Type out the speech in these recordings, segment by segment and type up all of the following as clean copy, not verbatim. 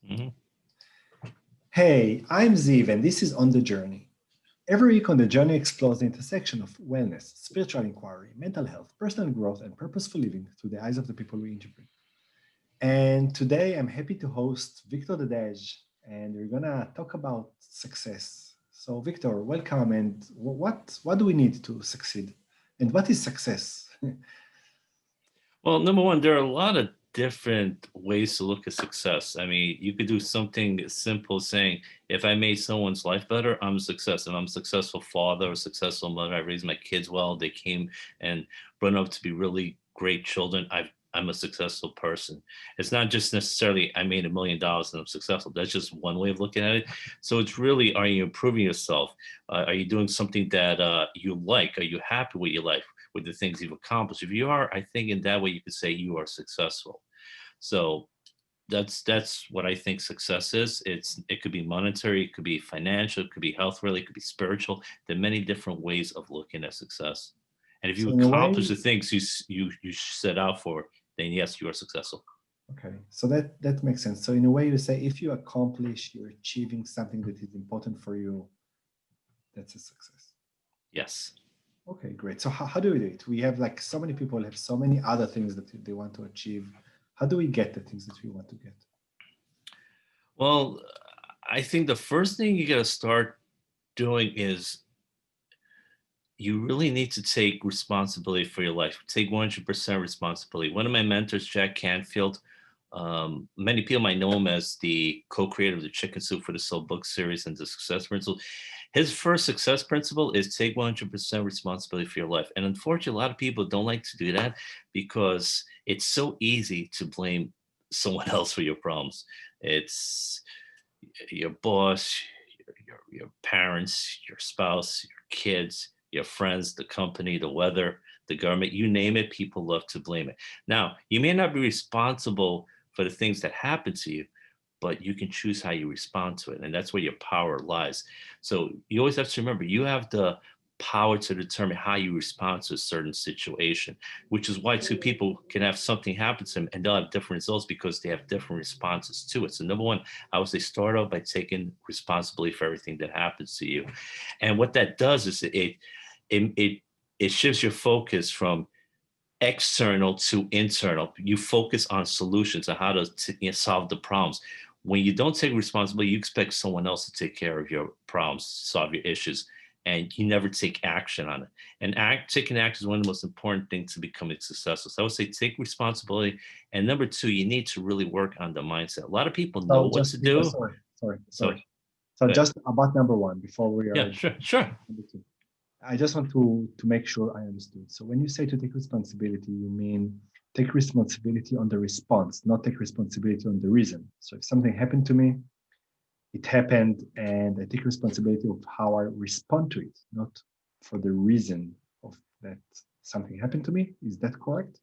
Mhm. Hey, I'm Ziv, and this is On the Journey. Every week on the journey explores the intersection of wellness, spiritual inquiry, mental health, personal growth, and purposeful living through the eyes of the people we interview. And today I'm happy to host Victor Dedaj, and we're gonna talk about success. So, Victor, welcome. And what do we need to succeed? And what is success? Well, number one, there are a lot of different ways to look at success. I mean, you could do something as simple as saying, if I made someone's life better, I'm a success. If I'm a successful father or successful mother, I raised my kids well, they came and brought up to be really great children. I'm a successful person. It's not just necessarily I made $1 million and I'm successful. That's just one way of looking at it. So it's really, are you improving yourself? Are you doing something that you like? Are you happy with your life, with the things you've accomplished? If you are, I think in that way you could say you are successful. So that's what I think success is. It could be monetary, it could be financial, it could be health related, it could be spiritual. There are many different ways of looking at success. And if you So, in a accomplish way, the things you set out for, then yes, you are successful. okay, so that makes sense. So, in a way, you say if you accomplish, you're achieving something that is important for you, that's a success. Yes. Okay, great. So how do we do it? We have like so many people have so many other things that they want to achieve. How do we get the things that we want to get? Well, I think the first thing you got to start doing is you really need to take responsibility for your life. Take 100% responsibility. One of my mentors, Jack Canfield, many people might know him as the co-creator of the Chicken Soup for the Soul book series and the Success Principle. His first success principle is take 100% responsibility for your life. And unfortunately, a lot of people don't like to do that because it's so easy to blame someone else for your problems. It's your boss, your parents, your spouse, your kids, your friends, the company, the weather, the government, you name it, people love to blame it. Now, you may not be responsible for the things that happen to you, but you can choose how you respond to it. And that's where your power lies. So you always have to remember you have the power to determine how you respond to a certain situation, which is why two people can have something happen to them and they'll have different results because they have different responses to it. So number one, I would say start out by taking responsibility for everything that happens to you. And what that does is it shifts your focus from external to internal. You focus on solutions on how to solve the problems. When you don't take responsibility, you expect someone else to take care of your problems, solve your issues, and you never take action on it. And taking action is one of the most important things to becoming successful. So I would say take responsibility. And number two, you need to really work on the mindset. A lot of people know So what just to because, do. sorry. So So good. just about number one before we Yeah, are sure. number two. I just want to make sure I understood. So when you say to take responsibility, you mean take responsibility on the response, not take responsibility on the reason. So if something happened to me, it happened, and I take responsibility of how I respond to it, not for the reason of that something happened to me. Is that correct?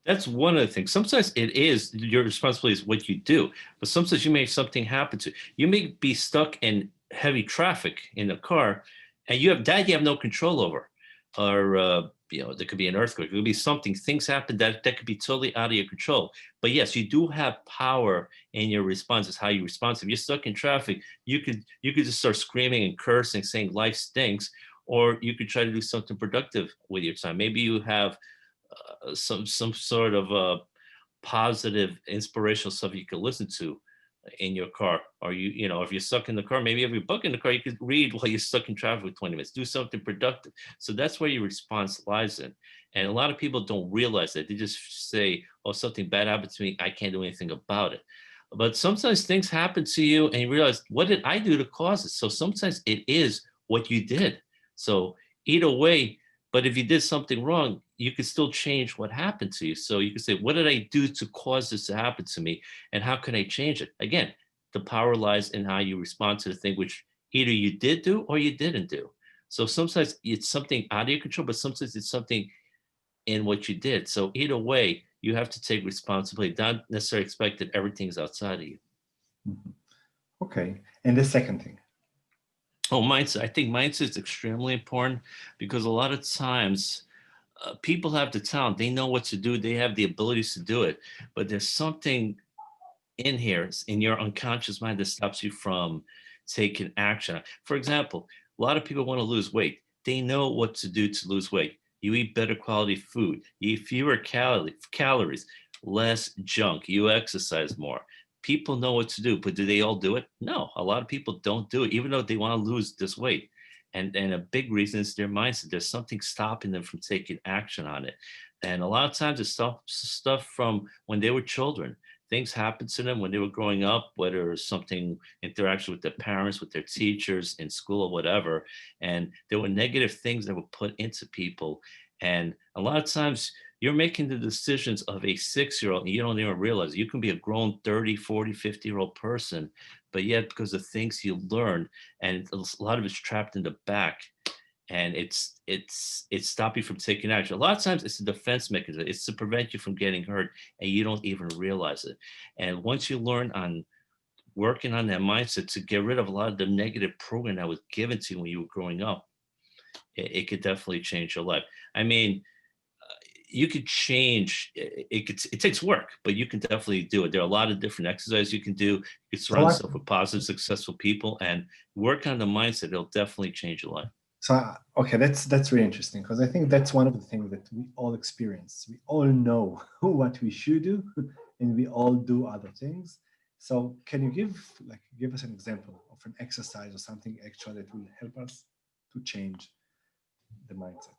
That's one of the things. Sometimes it is your responsibility is what you do, but sometimes you may have something happen to you. You may be stuck in heavy traffic in a car, and you have no control over, or there could be an earthquake. There could be something. Things happen that could be totally out of your control. But yes, you do have power in your response. Is how you respond. If you're stuck in traffic, you could just start screaming and cursing, saying life stinks, or you could try to do something productive with your time. Maybe you have some sort of positive inspirational stuff you could listen to in your car, or if you're stuck in the car, maybe you have your book in the car, you could read while you're stuck in traffic for 20 minutes. Do something productive. So that's where your response lies in. And a lot of people don't realize that. They just say, oh, something bad happened to me, I can't do anything about it. But sometimes things happen to you and you realize, what did I do to cause it? So sometimes it is what you did. So either way, but if you did something wrong, you could still change what happened to you. So you could say, what did I do to cause this to happen to me? And how can I change it? Again, the power lies in how you respond to the thing, which either you did do or you didn't do. So sometimes it's something out of your control, but sometimes it's something in what you did. So either way, you have to take responsibility, not necessarily expect that everything's outside of you. Mhm. Okay. And the second thing. Oh, mindset. I think mindset is extremely important because a lot of times people have the talent, they know what to do, they have the abilities to do it, but there's something in here in your unconscious mind that stops you from taking action. For example, a lot of people want to lose weight. They know what to do to lose weight. You eat better quality food, you eat fewer calories, less junk, you exercise more. People know what to do, but do they all do it? No, a lot of people don't do it, even though they want to lose this weight. And a big reason is their mindset. There's something stopping them from taking action on it. And a lot of times it's stuff from when they were children. Things happened to them when they were growing up, whether it's something interaction with their parents, with their teachers in school or whatever. And there were negative things that were put into people. And a lot of times you're making the decisions of a 6-year-old and you don't even realize you can be a grown 30, 40, 50-year-old person, but yet because of things you learn, and a lot of it's trapped in the back, and it's stop you from taking action. A lot of times it's a defense mechanism. It's to prevent you from getting hurt, and you don't even realize it. And once you learn on working on that mindset to get rid of a lot of the negative program that was given to you when you were growing up, it could definitely change your life. I mean, you could change it takes work, but you can definitely do it. There are a lot of different exercises you can do. You can So surround what? yourself with positive, successful people and work on the mindset. It'll definitely change your life. Okay, that's really interesting because I think that's one of the things that we all experience. We all know what we should do, and we all do other things. So, can you give us an example of an exercise or something extra that will help us to change the mindset?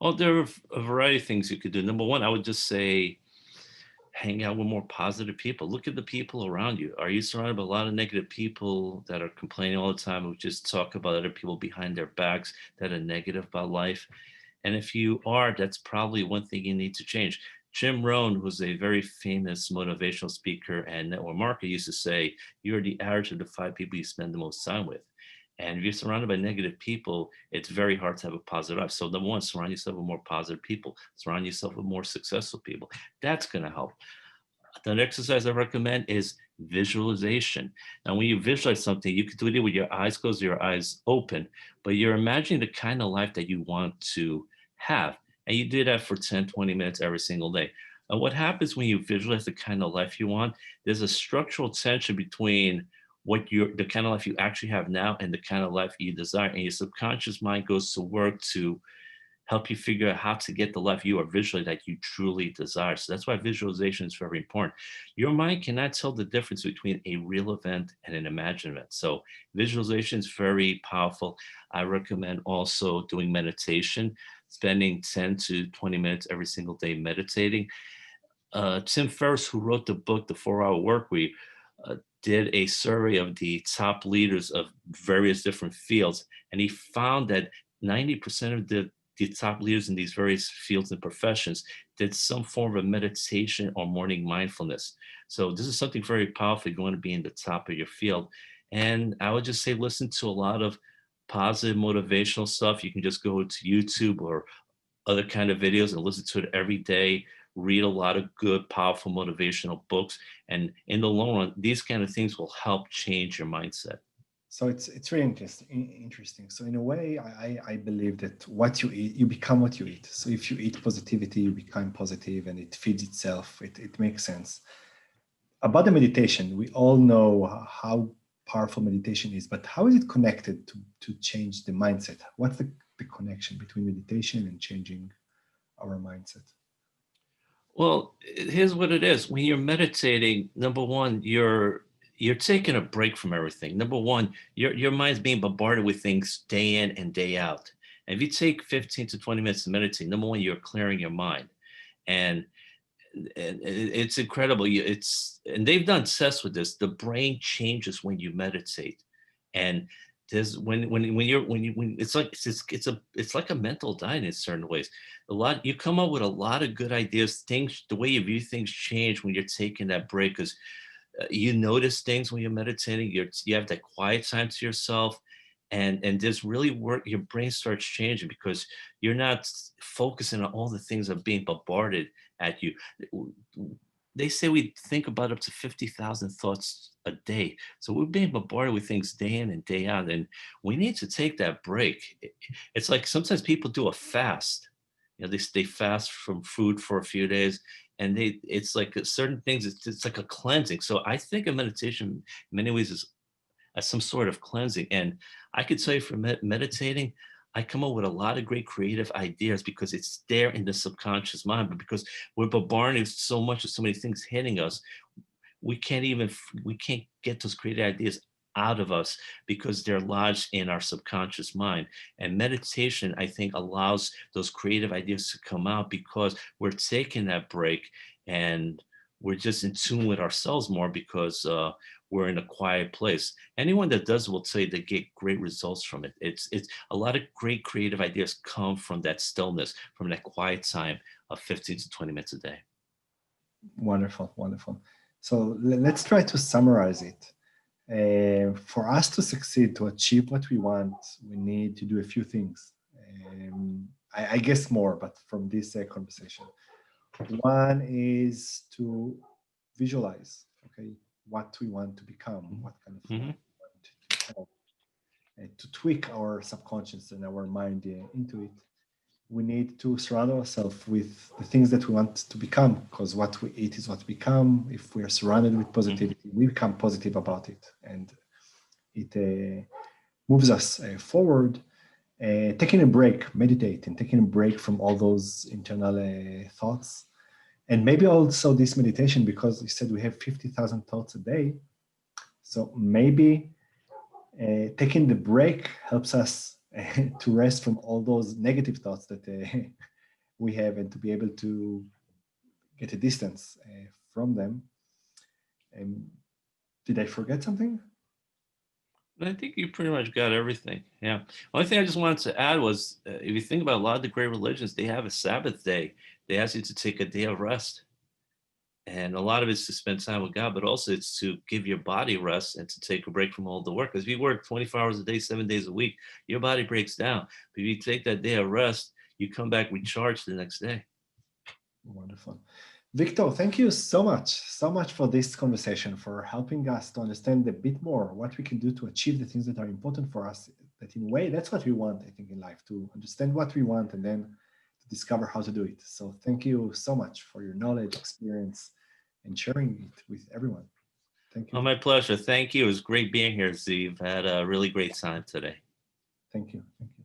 Well, there are a variety of things you could do. Number one, I would just say hang out with more positive people. Look at the people around you. Are you surrounded by a lot of negative people that are complaining all the time, who just talk about other people behind their backs, that are negative about life? And if you are, that's probably one thing you need to change. Jim Rohn, who's a very famous motivational speaker and network marketer, used to say, you're the average of the 5 people you spend the most time with. And if you're surrounded by negative people, it's very hard to have a positive life. So, number one, surround yourself with more positive people, surround yourself with more successful people. That's going to help. The exercise I recommend is visualization. Now, when you visualize something, you can do it with your eyes closed or your eyes open, but you're imagining the kind of life that you want to have. And you do that for 10, 20 minutes every single day. And what happens when you visualize the kind of life you want, there's a structural tension between the kind of life you actually have now and the kind of life you desire. And your subconscious mind goes to work to help you figure out how to get the life you are visually that you truly desire. So that's why visualization is very important. Your mind cannot tell the difference between a real event and an imagined event. So visualization is very powerful. I recommend also doing meditation, spending 10 to 20 minutes every single day meditating. Tim Ferriss, who wrote the book, The 4 Hour Work Week, did a survey of the top leaders of various different fields, and he found that 90% of the top leaders in these various fields and professions did some form of meditation or morning mindfulness. So this is something very powerful if you want to be in the top of your field. And I would just say listen to a lot of positive motivational stuff. You can just go to YouTube or other kind of videos and listen to it every day. Read a lot of good, powerful, motivational books. And in the long run, these kind of things will help change your mindset. So it's really interesting. So in a way, I believe that what you eat, you become what you eat. So if you eat positivity, you become positive, and it feeds itself. It makes sense. About the meditation, we all know how powerful meditation is, but how is it connected to change the mindset? What's the connection between meditation and changing our mindset? Well, here's what it is. When you're meditating, number one, you're taking a break from everything. Number one, your mind's being bombarded with things day in and day out. And if you take 15 to 20 minutes to meditate, number one, you're clearing your mind. And it's incredible. And they've done tests with this. The brain changes when you meditate, and there's when you're when it's like a mental diet in certain ways. A lot you come up with a lot of good ideas. Things the way you view things change when you're taking that break because you notice things when you're meditating. You have that quiet time to yourself, and there's really work. Your brain starts changing because you're not focusing on all the things that are being bombarded at you. They say we think about up to 50,000 thoughts a day. So we're being bombarded with things day in and day out, and we need to take that break. It's like sometimes people do a fast. They fast from food for a few days, and it's like certain things. It's like a cleansing. So I think of meditation in many ways as some sort of cleansing. And I could tell you from meditating, I come up with a lot of great creative ideas because it's there in the subconscious mind. But because we're bombarded so much with so many things hitting us, we can't get those creative ideas out of us because they're lodged in our subconscious mind. And meditation, I think, allows those creative ideas to come out because we're taking that break, and we're just in tune with ourselves more because we're in a quiet place. Anyone that does will tell you they get great results from it. It's a lot of great creative ideas come from that stillness, from that quiet time of 15 to 20 minutes a day. Wonderful, wonderful. So let's try to summarize it. For us to succeed, to achieve what we want, we need to do a few things. I guess more, but from this conversation. One is to visualize, okay, what we want to become, what kind of life Hmm. we want to have, and to tweak our subconscious and our mind into it. We need to surround ourselves with the things that we want to become, because what we eat is what we become. If we are surrounded with Hmm. positivity, we become positive about it, and it moves us forward. Taking a break, meditating, taking a break from all those internal thoughts, and maybe also this meditation, because you said we have 50,000 thoughts a day. So maybe taking the break helps us to rest from all those negative thoughts that we have, and to be able to get a distance from them. And did I forget something? I think you pretty much got everything. Yeah. Only thing I just wanted to add was, if you think about a lot of the great religions, they have a Sabbath day. They ask you to take a day of rest, and a lot of it's to spend time with God, but also it's to give your body rest and to take a break from all the work. Because if you work 24 hours a day, 7 days a week, your body breaks down. But if you take that day of rest, you come back recharged the next day. Wonderful. Victor, thank you so much for this conversation, for helping us to understand a bit more what we can do to achieve the things that are important for us. That in a way, that's what we want, I think, in life, to understand what we want and then to discover how to do it. So thank you so much for your knowledge, experience, and sharing it with everyone. Thank you, Oh, my Victor. pleasure. Thank you. It was great being here, Steve. I had a really great time today. Thank you. Thank you.